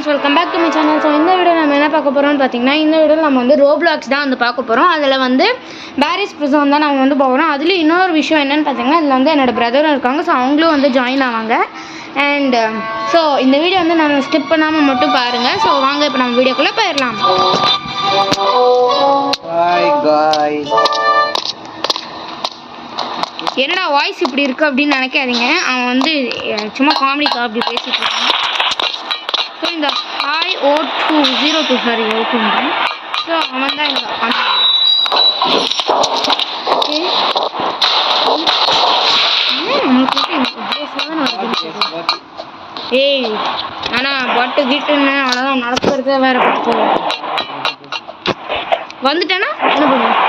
Friends, welcome back to my channel. So இந்த video நம்ம என்ன பார்க்க போகிறோம்னு பார்த்தீங்கன்னா, இந்த வீடியோவில் நம்ம வந்து ரோப்ளாக்ஸ் தான் வந்து பார்க்க போகிறோம். அதில் வந்து பாரிஸ் ப்ரிசன் தான் நம்ம வந்து போகிறோம். அதில் இன்னொரு விஷயம் என்னென்னு பார்த்தீங்கன்னா, இதில் வந்து என்னோடய பிரதரும் இருக்காங்க. ஸோ அவங்களும் வந்து ஜாயின் ஆவாங்க. அண்ட் ஸோ இந்த வீடியோ வந்து நம்ம ஸ்கிப் பண்ணாமல் மட்டும் பாருங்கள். ஸோ வாங்க இப்போ நம்ம வீடியோக்குள்ளே போயிடலாம். என்னடா வாய்ஸ் இப்படி இருக்குது அப்படின்னு நினைக்காதீங்க. அவன் வந்து சும்மா காமெடிக்கா அப்படி பேசிகிட்டு இருக்கான். ஸோ இந்த hi O202 sorry O2 so அவன் தான் எனக்கு ஓகே நம்மளுக்கு ஏய் ஆனால் பட்டு கிட்டுன்னு அவ்வளோதான் நடக்கிறதே வேறு பட்டு வந்துட்டேன்னா என்ன பண்ணுவேன்.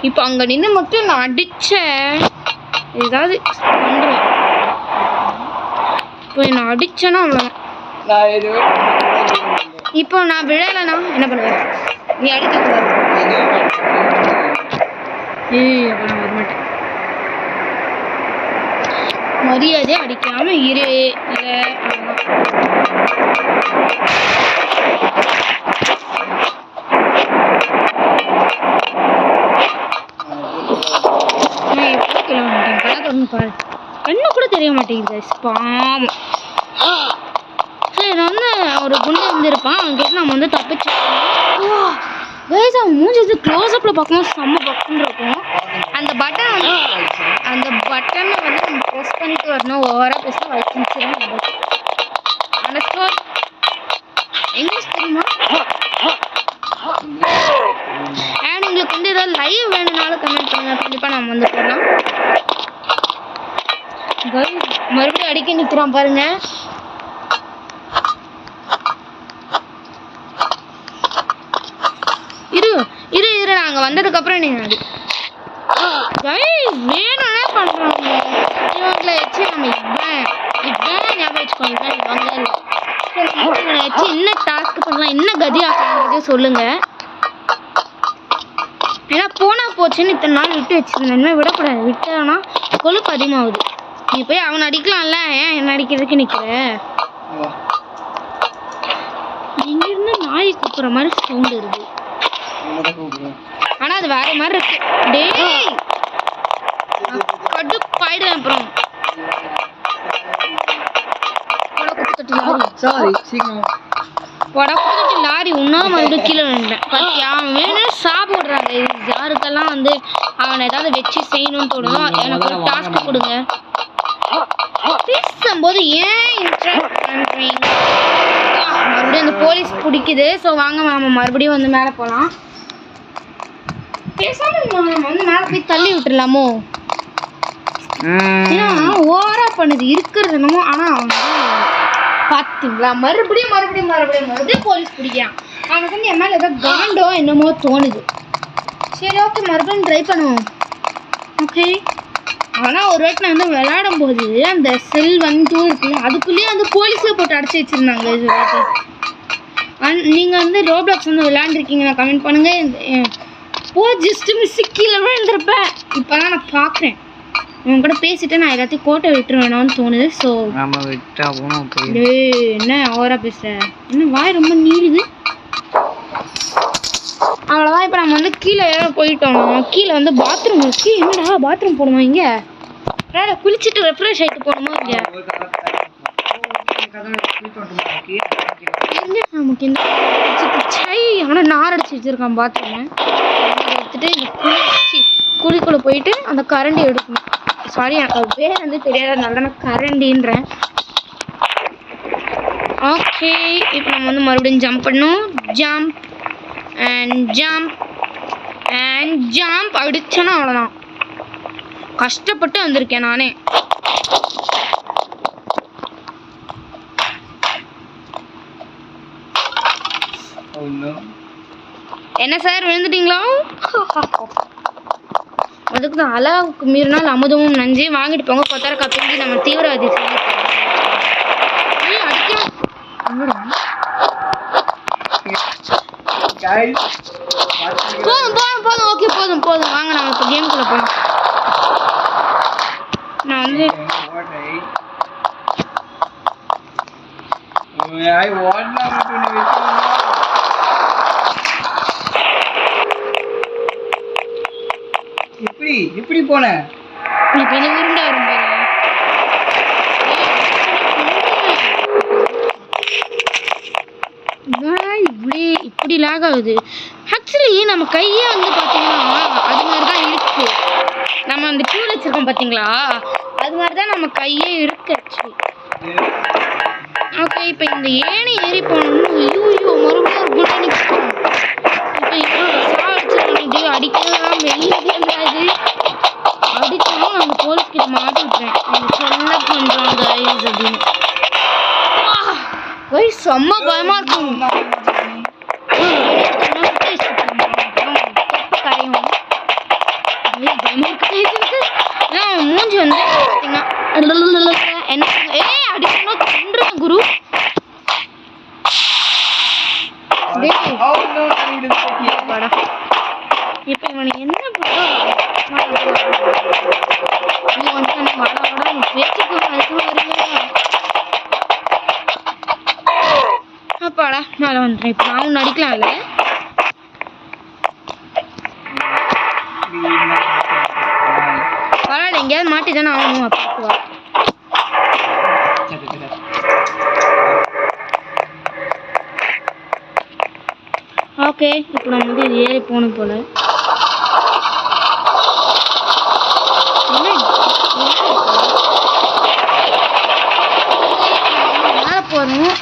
இப்போ அங்கே நின்று மட்டும் நான் அடித்தேன் ஏதாவது பண்ணுறேன். இப்போ நான் அடித்தேன்னா அவ்வளோதான். இப்போ நான் விழலைன்னா என்ன பண்ணுவேன்? நீ அடிக்கக்கூடாது. ஏய் அப்போ நான் வரமாட்டேன். மரியாதையே அடிக்காமல் இரு. இல்லை பாரு, கண்ணு கூட தெரிய மாட்டேங்குது. பாவம். சரி வந்து ஒரு குண்டு வந்துருப்பான். அவன்கிட்ட நம்ம வந்து தப்பிச்சோம். அவன் மூஞ்சி க்ளோஸ்அப்பில் பார்க்கும்போது செம்ம பக்குன்னு இருக்கும். அந்த பட்டனை வந்து நம்ம ப்ரெஸ் பண்ணிட்டு வரணும். ஓவராக பேச வச்சுதான் அண்டர்ஸ்டாண்ட். இங்கிலீஷ் தெரியுமா? அண்ட் உங்களுக்கு வந்து ஏதாவது லைவ் வேணும்னாலும் கமெண்ட் பண்ணுங்க. கண்டிப்பாக நம்ம வந்து போடலாம். மறுபடியும் அடிக்க நிற்கிறான் பாருங்க. இரு நாங்க வந்ததுக்கு அப்புறம் நீங்க அடி வேணும்னே பண்றாங்க. இவங்களை வச்சு நம்ம இதான் ஞாபகம் வச்சுக்கோங்க. இவங்களை வச்சு என்ன டாஸ்க் பண்ணலாம், என்ன கதி ஆக்கலாம்ன்றதே சொல்லுங்க. ஏன்னா போனா போச்சுன்னு இத்தனை நாள் விட்டு வச்சிருந்தேன். இனிமேல் விடக்கூடாது. விட்டோன்னா கொழுப்பு அதிகமாகுது. நீ போய் அவனை அடிக்கலாம்ல, ஏன் என்ன அடிக்கிறதுக்கு நிற்கிற? இங்கிருந்து நாய் கூப்பிட்ற மாதிரி சவுண்டு இருக்கு. ஆனால் அது வேற மாதிரி இருக்கு. டேய் கடுப்பாயிடுவேன். அப்புறம் லாரி இன்னும் வந்து கீழே விழுந்தேன். பத்தியா அவன் வேணும் சாப்பிடுறாங்க. இது யாருக்கெல்லாம் வந்து அவனை ஏதாவது வச்சு செய்யணும்னு தோணுதோ எனக்கு ஒரு டாஸ்க் கொடுங்க. பேசும்போது ஏன் இன்ட்ரெஸ்ட் பண்றீங்க? மறுபடியும் அந்த போலீஸ் பிடிக்குது. ஸோ வாங்க மாமா மறுபடியும் வந்து மேலே போகலாம். பேசாம நம்ம வந்து மேலே போய் தள்ளி விட்டுடலாமோ? ஏன்னா ஓவரா பண்ணுது இருக்கிறது என்னமோ. ஆனால் அவன் பார்த்தீங்களா மறுபடியும் போலீஸ் பிடிக்கிறான். அவனுக்கு வந்து என் மேலே ஏதோ காண்டோ என்னமோ தோணுது. சரி ஓகே மறுபடியும் ட்ரை பண்ணுவோம். ஓகே ஆனால் ஒரு வாட்டி நான் வந்து விளையாடும் போது அந்த செல் வந்து இருக்குல்ல அதுக்குள்ளேயே வந்து போலீஸில் போட்டு அடைச்சி வச்சுருந்தாங்க. இது நீங்கள் வந்து ரோப்ளாக்ஸ் வந்து விளையாண்டுருக்கீங்க, நான் கமெண்ட் பண்ணுங்கள். ஜஸ்ட்டு மிஸ்ஸு கீழே விழுந்திருப்பேன். இப்போ தான் நான் பார்க்குறேன். உன் கூட பேசிட்டு நான் எல்லாத்தையும் கோட்டை விட்டுருவேணும்னு தோணுது. ஸோ என்ன ஓவராக பேசுகிறேன்? என்ன வாய் ரொம்ப நீளுது. அவ்வளோதான். இப்போ நம்ம வந்து கீழே போயிட்டோம். கீழே வந்து பாத்ரூம் இருக்கு. என்னடா பாத்ரூம் போகணுமா? இங்கே குளிச்சுட்டு ரெஃப்ரெஷ் ஆகிட்டு போகணுமா? இங்கே நமக்கு இந்த சை ஆனால் நார் அடிச்சு வச்சுருக்கான் பாத்ரூம். எடுத்துட்டு குழிக்குள்ளே போயிட்டு அந்த கரண்டி எடுக்கணும். சாரி எனக்கு அது பேர் வந்து தெரியாதனால நான் கரண்டின்றேன். ஓகே இப்போ நம்ம வந்து மறுபடியும் ஜம்ப் பண்ணணும். ஜம்ப் அண்ட் ஜம்ப் அடிச்சேன்னா அவ்வளோதான். கஷ்டப்பட்டு வந்திருக்கேன் நானே. என்ன சார் விழுந்துட்டீங்களா? அதுக்கு தான் அளவுக்கு மீறினால் அமுதமும் நஞ்சு. வாங்கிட்டு போங்க கொத்தர கப்பிஞ்சி நம்ம தீவிரவாதி போதும் ஓகே போதும் வாங்க நம்ம இப்போ கேமுக்குள்ள போகலாம். நான் வந்து எப்படி போன இப்போ இந்த உருண்டை வரும் இப்படி லாக் ஆகுது. ஆக்சுவலி நம்ம கையே வந்து பார்த்தீங்கன்னா அது மாதிரி தான் இருக்கு. நம்ம அந்த டூல் வச்சிருக்கோம் பார்த்தீங்களா, அது மாதிரி தான் நம்ம கையே இருக்கு ஆக்சுவலி. ஓகே இப்போ இந்த ஏணி ஏறி போகணும். ஐயோ மறுபடியும் ஒரு குண்டை நிற்கும். இப்போ இவ்வளோ சாடிச்சு அடிக்கலாம் வெளியே அது அடிக்கணும். அந்த போலீஸ் கிட்ட மாட்டி விட்டுறேன். அவங்க சொல்ல பண்ணுறாங்க கைஸ் அப்படின்னு. கைஸ் செம்ம பயமா இருக்கும். மூஞ்சி வந்து என்ன அடிக்கணும் தின்றும் குரு. இப்ப இவனை என்ன அப்பாடா மேல வந்துட்டேன். இப்ப நான் ஒண்ணு அடிக்கலாம்ல. பரவாயில்ல எங்கேயாவது மாட்டி தானே ஆகணும். அப்பா ஓகே இப்போ நம்ம வந்து ஏறி போகணும் போல. மேலே போகணும்.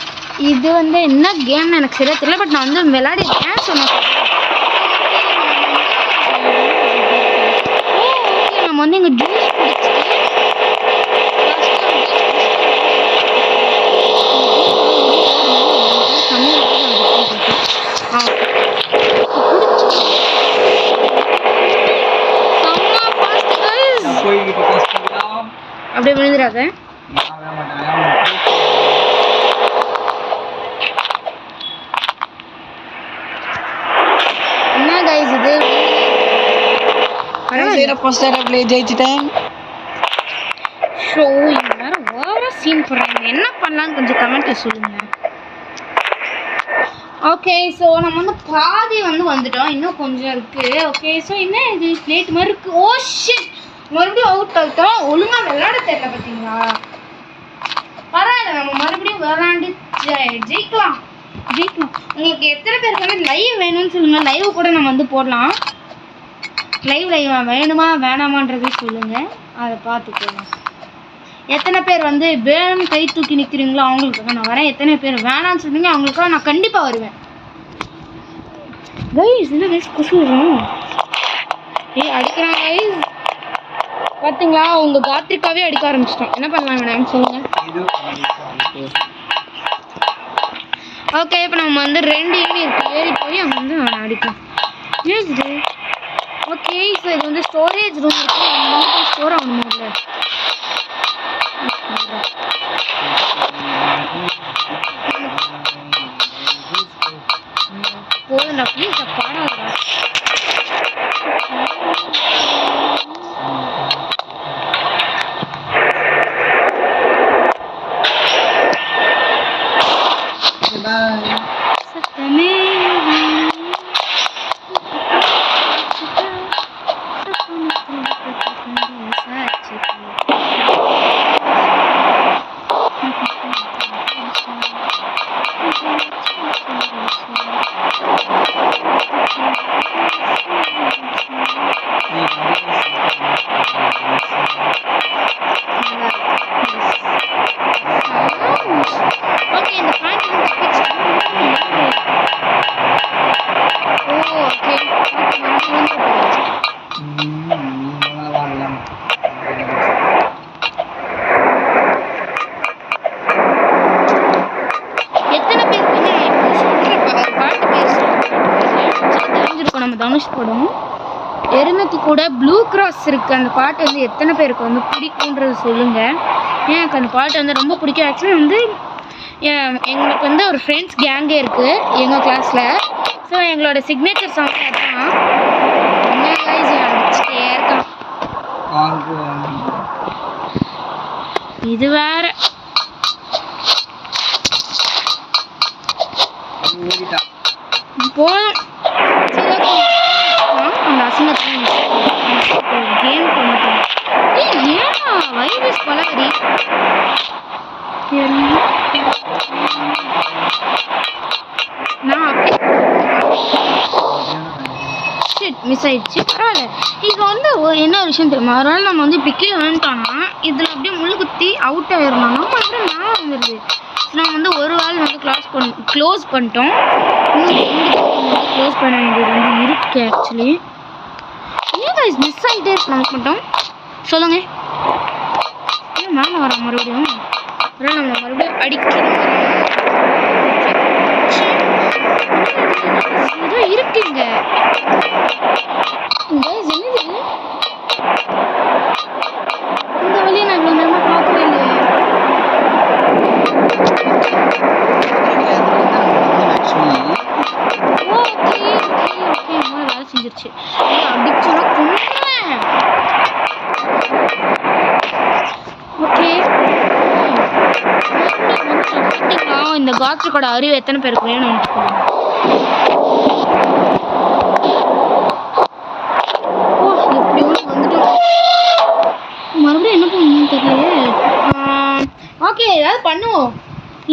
இது வந்து என்ன கேம்னு எனக்கு சரியா தெரியல. பட் நான் வந்து விளையாடிருக்கேன். ஸோ நம்ம வந்து இங்கே ஜூஸ் அப்படியே விழுந்துடாத. என்ன கைஸ் இது ஜெயிச்சிட்டேன். ஷோ வேற ஓவரா சீன் போடுறாங்க. என்ன பண்ணலான்னு கொஞ்சம் கமெண்ட்ல சொல்லுங்க. ஓகே ஸோ நம்ம வந்து பாதி வந்து வந்துட்டோம். இன்னும் கொஞ்சம் இருக்கு. ஓகே ஸோ என்ன இது பிளேட் மாதிரி இருக்கு. ஓ ஷிட் மறுபடியும் அவுட் ஆகிட்டோம். ஒழுங்காக விளையாட தெரியல பார்த்தீங்களா. பரவாயில்ல நம்ம மறுபடியும் விளையாண்டு ஜெயிக்கலாம். உங்களுக்கு எத்தனை பேருக்கு வந்து லைவ் வேணும்னு சொல்லுங்கள். லைவ் கூட நம்ம வந்து போடலாம். லைவ் வேணுமா வேணாமான்றதே சொல்லுங்கள். அதை பார்த்துக்கலாம். எத்தனை பேர் வந்து வேணும்னு கை தூக்கி நிற்கிறீங்களோ அவங்களுக்காக நான் வரேன். எத்தனை பேர் வேணான்னு சொல்லுங்க அவங்களுக்காக நான் கண்டிப்பாக வருவேன். கைஸ் என்ன கைஸ் குசுறோம். அடிக்கிறாங்க கைஸ் பார்த்தீங்களா. உங்க காத்திரிக்காவே அடிக்க ஆரம்பிச்சிட்டோம். என்ன பண்ணலாம் மேடம் சொல்லுங்க. ஓகே இப்போ நம்ம வந்து 2 ஏணி இருக்கு. ஏறி போய் அங்கே வந்து அடிக்கலாம். இது ஓகே ஸோ இது வந்து ஸ்டோரேஜ் ரூம் இருக்கு. நம்ம வந்து ஸ்டோர் ஆகணும் இல்லை. போதும்டா ப்ளீஸ் பாடாதா. தனுஷ் படம் எருமைக்கு கூட ப்ளூ கிராஸ் இருக்குது. அந்த பாட்டு வந்து எத்தனை பேருக்கு வந்து பிடிக்குன்றது சொல்லுங்கள். எனக்கு அந்த பாட்டு வந்து ரொம்ப பிடிக்கும். ஆக்சுவலி வந்து எங்களுக்கு வந்து ஒரு ஃப்ரெண்ட்ஸ் கேங்கே இருக்குது எங்கள் கிளாஸில். ஸோ எங்களோட சிக்னேச்சர் சாங் அதான். என்ன கைஸ் அடிச்சுட்டே இருக்கான். இது வேற போதும். அந்த அசிங்கத்தை கேம் பண்ணிட்டோம். ஏன்னா வைரஸ் பழகடி நான் அப்படி மிஸ் ஆயிடுச்சு. பரவாயில்ல. இது வந்து என்ன ஒரு விஷயம் தெரியுமா, அதனால நம்ம வந்து பிக்கே வந்துட்டோம்னா இதில் அப்படியே முள்ளு குத்தி அவுட் ஆயிடணும். நம்ம அப்படியே மேலே வந்துடுது. நம்ம வந்து ஒரு வால் வந்து க்ளோஸ் பண்ணிட்டோம். இன்னும் க்ளோஸ் பண்ண வேண்டியது வந்து இருக்கு ஆக்சுவலி. ஏன் இது மிஸ் ஆகிட்டே இருக்கு நமக்கு மட்டும் சொல்லுங்க. ஏன் மேலே வர மறுபடியும் நம்மளை மறுபடியும் அடிக்கணும் ஏதோ இருக்குங்க. என்னது இந்த வழியை நான் இவ்வளோ நேரமாக பார்க்கவே இல்லையே. ஓகே வேலை செஞ்சிருச்சு. அடிச்சுனா கொண்டுறேன். ஓகே இந்த காட்சியோட அறிவு எத்தனை பேருக்கு வேணும் நினச்சிக்கோங்க. எப்படி வந்துட்டோம். மறுபடியும் என்ன பண்ணணும்னு தெரியலையே. ஓகே ஏதாவது பண்ணுவோம்.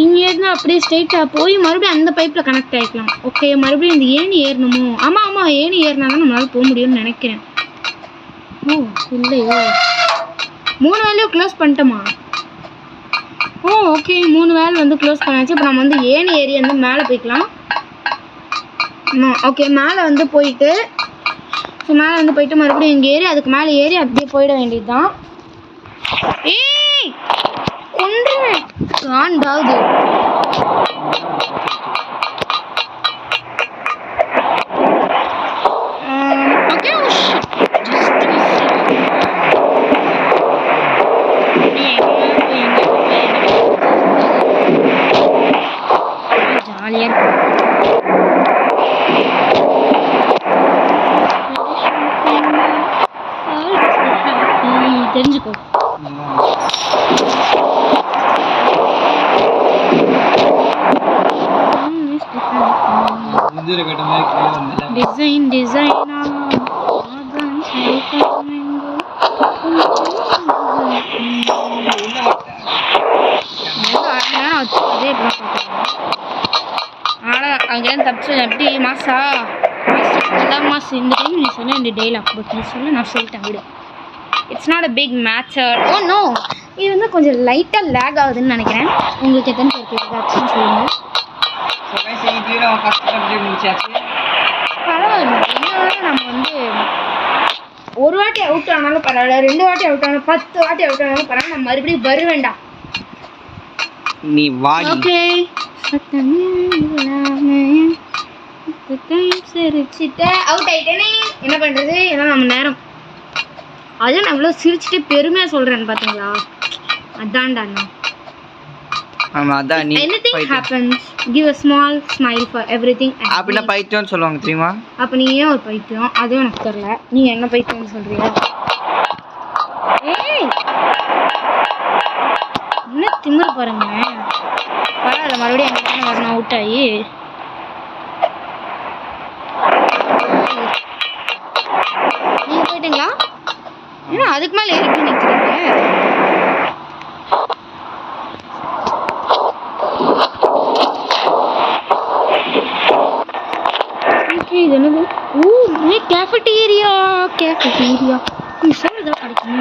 இங்கே இருந்தால் அப்படியே ஸ்ட்ரெயிட்டாக போய் மறுபடியும் அந்த பைப்பில் கனெக்ட் ஆகிக்கலாம். ஓகே மறுபடியும் இந்த ஏணி ஏறணுமோ? ஆமாம் ஏணி ஏறினா தான் நம்மளால் போக முடியும்னு நினைக்கிறேன். ஓ இல்லையோ 3 வேலையும் க்ளோஸ் பண்ணிட்டோமா? ஓ ஓகே 3 வேலை வந்து க்ளோஸ் பண்ணாச்சு. இப்போ நம்ம வந்து ஏணி ஏறி வந்து மேலே போய்க்கலாம். ஓகே மேலே வந்து போயிட்டு மேலே வந்து போயிட்டு மறுபடியும் இங்கே ஏறி அதுக்கு மேலே ஏறி அப்படியே போயிட வேண்டியது தான். ஏய் கொன்றுவேன் காண்டாவது. ஓகே ஜாலியாக தெரிஞ்சுக்கோ. டிசைனா அங்கேருந்து தப்பிச்சு எப்படி மாசா மாசம் இந்த டைம் நீ சொன்ன இந்த டைலாக் பட் நீ சொல்ல நான் சொல்லிட்டேன் விடு. It's not a big matter. Oh no இது வந்து கொஞ்சம் லைட்டாக லேக் ஆகுதுன்னு நினைக்கிறேன். உங்களுக்கு எத்தனை பேருக்கு லேக் ஆச்சுன்னு சொல்லுங்கள். பரவாயில்ல என்ன நம்ம வந்து ஒரு வாட்டி அவுட் ஆனாலும் பரவாயில்ல, 2 வாட்டி அவுட் ஆனாலும் 10 வாட்டி அவுட் ஆனாலும் பரவாயில்ல. நம்ம மறுபடியும் வர வேண்டாம். நீ வாடி. ஓகே சிரிச்சிட்டே அவுட் ஆயிட்டேனே என்ன பண்ணுறது. ஏன்னா நம்ம நேரம் அதுவும் நான் இவ்வளோ சிரிச்சுட்டு பெருமையாக சொல்கிறேன்னு பார்த்தீங்களா? அதான்டா நான். Anything happens, give a small smile for everything. அப்படினா பைத்தியம்னு சொல்லுவாங்க தெரியுமா? அப்ப நீ ஏன் ஒரு பைத்தியம்? அதுவும் எனக்கு தெரியல. நீ என்ன பைத்தியம்னு சொல்றியா? ஏய் என்ன திமிரு பாருங்க. பரவாயில்ல மறுபடியும் எங்க வரணும் அவுட் ஆகி. நீங்க போயிட்டீங்களா? ஏன்னா அதுக்கு மேலே ஏறி போய் நிற்கிறீங்க. இது என்னது? ஓ கேஃபட்டீரியா நீ சொல்றதா கிடைக்குமா?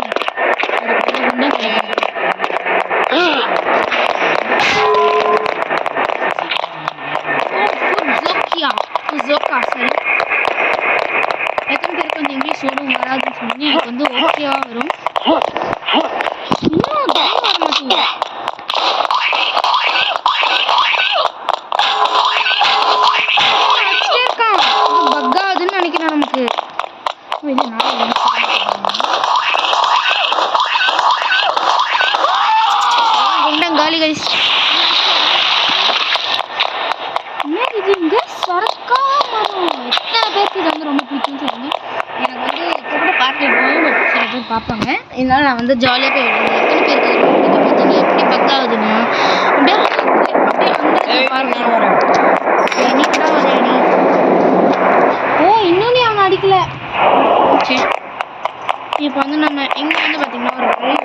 சரி எத்தனை பேருக்கு கொஞ்சம் இங்கிலீஷ் வரும் வராதுன்னு சொன்னீங்க. எனக்கு வந்து ஓகேவா வரும். இன்னும் டைம் வர மாட்டேங்குது. பக்காதுன்னு நினைக்கிறேன் நமக்கு. குண்டங்காலி கைஸ் என்ன இது இங்க சரக்கா பார்ப்பாங்க. இதனால நான் வந்து ஜாலியாக போய் விளையாடுவேன். எத்தனை பேருக்கு பார்த்தீங்கன்னா எப்படி பக் ஆகுதுன்னா அப்படியே அப்படியே வந்து பாருங்க. நீ கூட வரையா நீ? ஓ இன்னும் நீ அவனை அடிக்கல. சரி இப்போ வந்து நம்ம இங்கே வந்து பார்த்தீங்கன்னா ஒரு வழி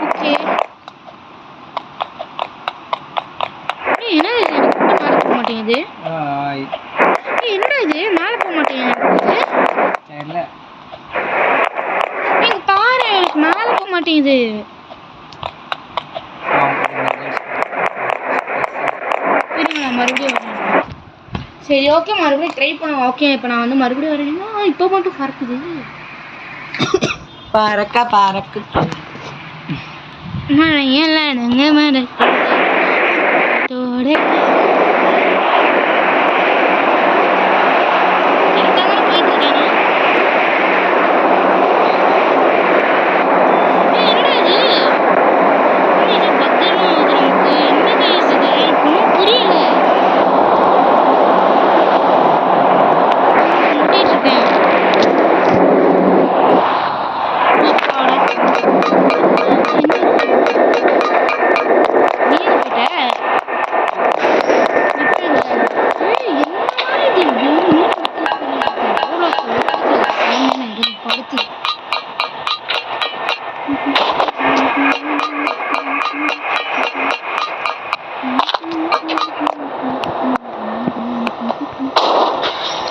ஓகே. என்ன இது எனக்கு கூட மேலே போக மாட்டேங்குது. என்னடா இது மேலே போக மாட்டேங்குது. நீங்க பாரு எனக்கு மேலே போக மாட்டேங்குது. சரிங்களா மறுபடியும் வரேன். சரி ஓகே மறுபடியும் ட்ரை பண்ணுவோம். ஓகே இப்போ நான் வந்து மறுபடியும் வரேன்னா இப்போ மட்டும் பறக்குது. பறக்கு மழையெல்லாம் நாங்கள் மறக்கோட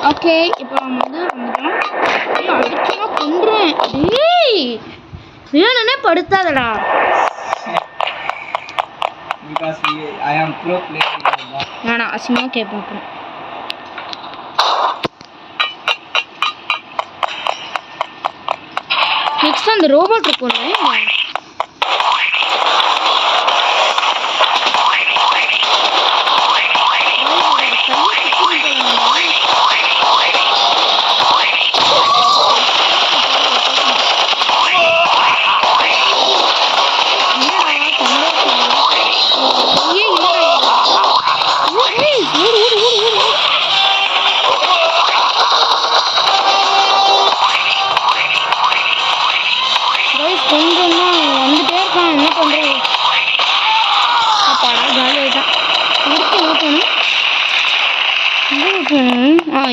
ஓகே இப்போ நம்ம வந்து வந்துட்டோம். அடிச்சுனா கொண்டுறேன். டேய் வேணும்னே படுத்தாதடா. வேணாம் அசிங்கமாக கேட்பேன் அப்புறம். நெக்ஸ்ட் அந்த ரோபோட் இருக்கும்ல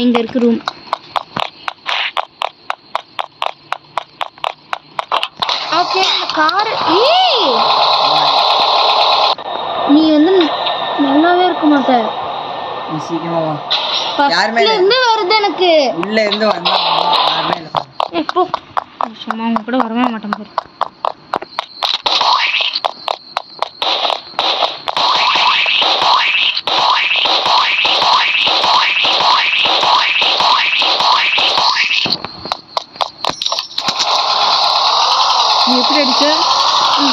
இங்க இருக்கு ரூம். ஓகே இந்த கார் நீ வந்து நல்லாவே இருக்க மாட்ட. நீ சீக்கிரமா வா. ஃபர்ஸ்ட்ல இருந்து வருது எனக்கு. உள்ள இருந்து வந்தா யாருமே இல்ல. போ சும்மா உங்க கூட வரவே மாட்டேன் பாரு. நீ எப்படி அடிச்ச?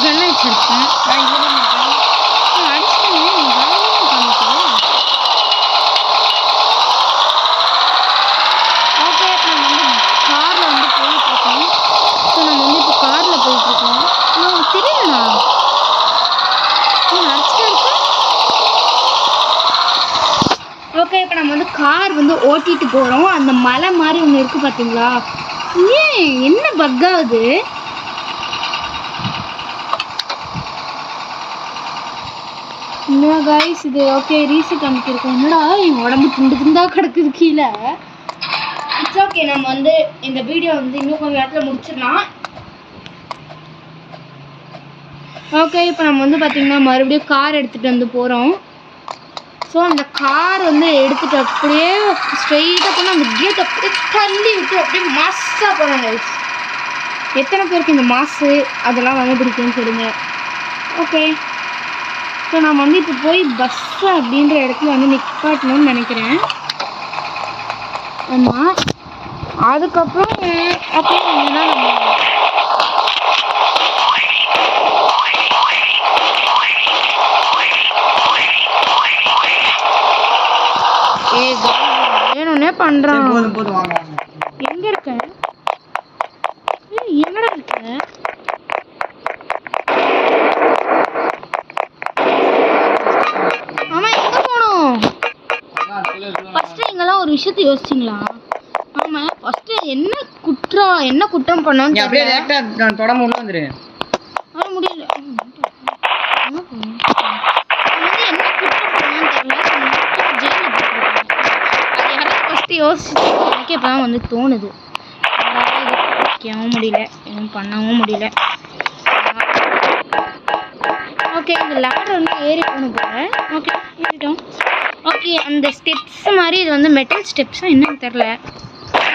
கண்ணை வச்சிருக்கேன். ஓகே நம்ம வந்து காரில் வந்து போயிட்டுருக்கோம். ஸோ நம்ம வந்து இப்போ காரில் போயிட்டுருக்கோம். நான் தெரியலண்ணா நீ அடிச்சுட்டா இருக்க. ஓகே இப்போ நம்ம வந்து கார் வந்து ஓட்டிட்டு போகிறோம். அந்த மலை மாதிரி ஒன்று இருக்குது பார்த்தீங்களா? ஏன் என்ன பக் ஆகுது? என்ன கைஸ் இது? ஓகே ரீசெட் அமைக்கிருக்கோம். என்னடா என் உடம்பு துண்டு துண்டா கிடக்குது கீழே. இட்ஸ் ஓகே நம்ம வந்து இந்த வீடியோ வந்து இன்னும் கொஞ்சம் இடத்துல முடிச்சிடலாம். ஓகே இப்போ நம்ம வந்து பார்த்திங்கன்னா மறுபடியும் கார் எடுத்துகிட்டு வந்து போகிறோம். ஸோ அந்த கார் வந்து எடுத்துகிட்டு அப்படியே ஸ்ட்ரெயிட்டாக போனால் அந்த கேட் அப்படியே தள்ளி விட்டு அப்படியே மாஸாக போகிறாங்க கைஸ். எத்தனை பேருக்கு இந்த மாசு அதெல்லாம் வந்து பிடிக்கும்னு சொல்லுங்க. ஓகே ஸோ நம்ம வந்து இப்போ போய் பஸ் அப்படின்ற இடத்துல வந்து நிற்பாட்டணும்னு நினைக்கிறேன். ஆமாம் அதுக்கப்புறம் அப்புறம் என்னன்னா வேணும்னே பண்ணுறான். எங்கே இருக்க? என்னடா இருக்க? விஷயத்தை யோசிச்சிங்களா? ஆமா, ஃபர்ஸ்ட் என்ன குற்றம் பண்ணோம்னு நீ அப்படியே டைரக்டா நான் தொடர்ந்து உள்ள வந்துரு. வர முடியல. என்ன குற்றம் பண்ணோம்னு தெரியல. ஜெயில போட்டுருக்காங்க. அது யாராவது ஃபர்ஸ்ட் யோசிச்சு எனக்கே இப்பதான் வந்து தோணுது. வைக்கவும் முடியல, எதுவும் பண்ணவும் முடியல. ஓகே, இந்த லேடர் வந்து ஏறி போகணும் போல. ஓகே, ஏறிட்டோம். ஓகே, அந்த ஸ்டெப்ஸ் மாதிரி இது வந்து மெட்டல் ஸ்டெப்ஸா என்னன்னு தெரில.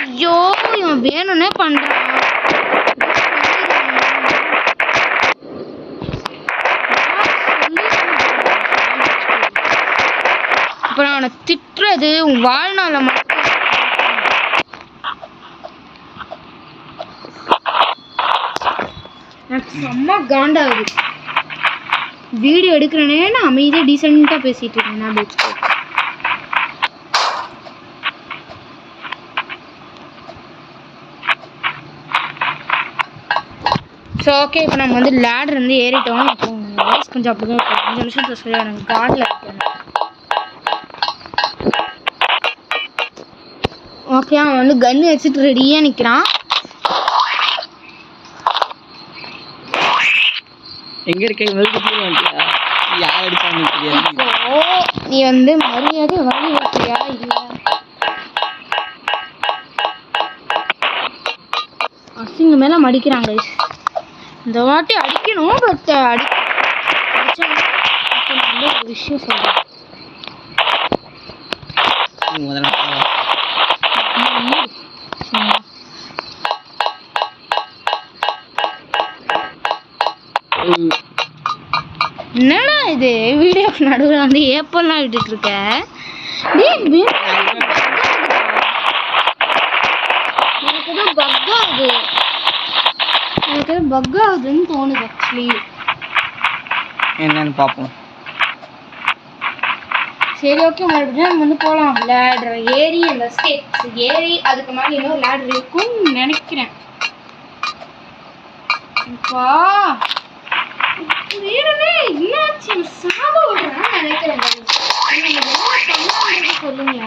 ஐயோ, இவன் வேணும்னே பண்றான். அப்புறம் அவனை திட்டுறது உன் வாழ்நாள மட்டும். எனக்கு செம்ம காண்டாகுது. வீடியோ எடுக்கிறேனே நான் அமைதியாக டீசெண்டாக பேசிட்டு இருக்கேன். நான் பெஸ்ட். ஸோ ஓகே, இப்போ நம்ம வந்து லேடர் வந்து ஏறிட்டோம். இப்போ வாய்ஸ் கொஞ்சம் அப்படிதான் இருக்கும். 5 நிமிஷத்துல சொல்லி எனக்கு காடில் இருக்கேன். ஓகே, அவன் வந்து கன்று வச்சுட்டு ரெடியாக நிற்கிறான். எங்க இருக்க வெல்கத்துல வந்துயா? யார் அடிச்சான்னு தெரியாது. நீ வந்து மரியாதை வழி வைக்கிறியா இல்ல? அசிங்க மேல மடிக்கிறாங்க. இந்த வாட்டி அடிக்கணும். பட் அடிச்சா ஒரு விஷயம் சொல்றேன். என்னடா இது வீடியோக்கு நடுவில் வந்து ஏப்பெல்லாம் விட்டுட்டு இருக்க? எனக்கு ஏதோ பக் ஆகுதுன்னு தோணுது. ஆக்சுவலி என்னன்னு பார்ப்போம். சரி, ஓகே, மறுபடியும் நம்ம வந்து போகலாம். லேடர் ஏறி அந்த ஸ்டெப்ஸ் ஏறி அதுக்கு மேலே இன்னொரு லேடர் இருக்கும்னு நினைக்கிறேன். சொல்லுங்க,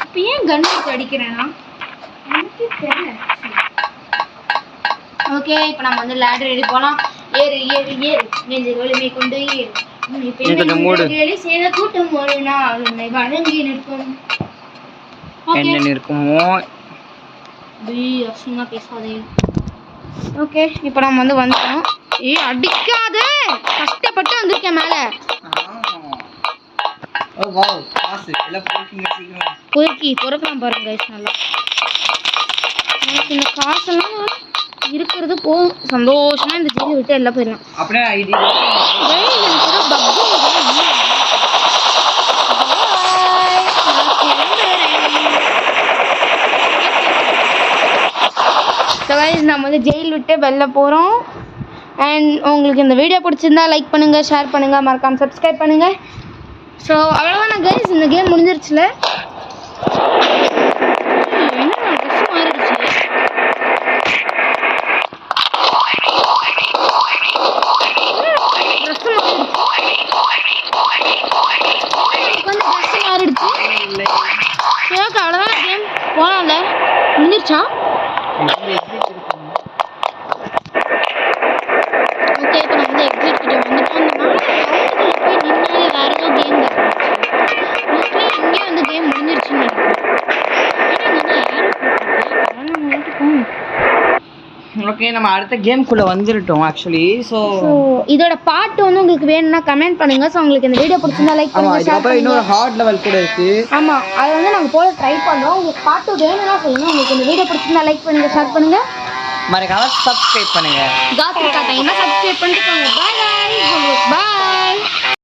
இப்ப ஏன் கன் அடிக்கிறேன்னா எனக்கு தெரியல. ஓகே, இப்ப நம்ம வந்து லேடர் ஏறி போலாம். ஏறு ஏறு ஏறு நெஞ்சு வலிமை கொண்டு ஏறு. செய்த கூட்டம் ஒரு நாள் உன்னை வழங்கி நிற்கும். என்ன இருக்குமோ அசிங்கமா பேசாதே. ஓகே, இப்போ நம்ம வந்து வந்துட்டோம். அடிக்காத, கஷ்டப்பட்டு வந்திருக்கேன் மேல. ஓ வாவ், காசு எல்லாம் போக்கிங்க சீக்கிரம். போக்கி பொறுக்கலாம் பாருங்க गाइस. நல்லா எனக்கு இந்த காசெல்லாம் இருக்கிறது போதும். சந்தோஷமா இந்த ஜெயில விட்டு எல்லாம் போயிடலாம். அப்படியே ஐடி நம்ம வந்து ஜெயில் விட்டு வெளில போகிறோம். அண்ட் உங்களுக்கு இந்த வீடியோ பிடிச்சிருந்தா லைக் பண்ணுங்கள், ஷேர் பண்ணுங்கள், மறக்காமல் சப்ஸ்கிரைப் பண்ணுங்கள். ஸோ அவ்வளோதான் கைஸ், இந்த கேம் முடிஞ்சிருச்சுல. என்ன ட்ரெஸ் மாறிடுச்சு. ட்ரெஸ் அவ்வளோதான், கேம் போகலாம்ல, முடிஞ்சிருச்சா? ஓகே, இப்போ நம்ம வந்து எக்ஸிட் கிட்ட வந்துட்டோம். போய் நின்னாலே வேற ஏதோ கேம் மோஸ்ட்லி இங்கேயே வந்து கேம் முடிஞ்சிருச்சுன்னு நினைக்கிறேன். ஓகே, நம்ம அடுத்த கேம்குள்ள வந்துட்டோம் ஆக்சுவலி. ஸோ இதோட பார்ட் வந்து உங்களுக்கு வேணும்னா கமெண்ட் பண்ணுங்க. ஸோ உங்களுக்கு இந்த வீடியோ பிடிச்சிருந்தா லைக் பண்ணுங்க, ஷேர் பண்ணுங்க. இன்னொரு ஹார்ட் லெவல் கூட இருக்கு. ஆமா, அதை வந்து நாங்க போல ட்ரை பண்றோம். உங்களுக்கு பார்ட் 2 வேணும்னா சொல்லுங்க. உங்களுக்கு இந்த வீடியோ பிடிச்சிருந்தா லைக் பண்ணுங்க, ஷேர் பண்ணுங்க, மறக்காம சப்ஸ்கிரைப் பண்ணுங்க. காத்து காட்டாங்கன்னா சப்ஸ்கிரைப் பண்ணிட்டு போங்க. Bye by.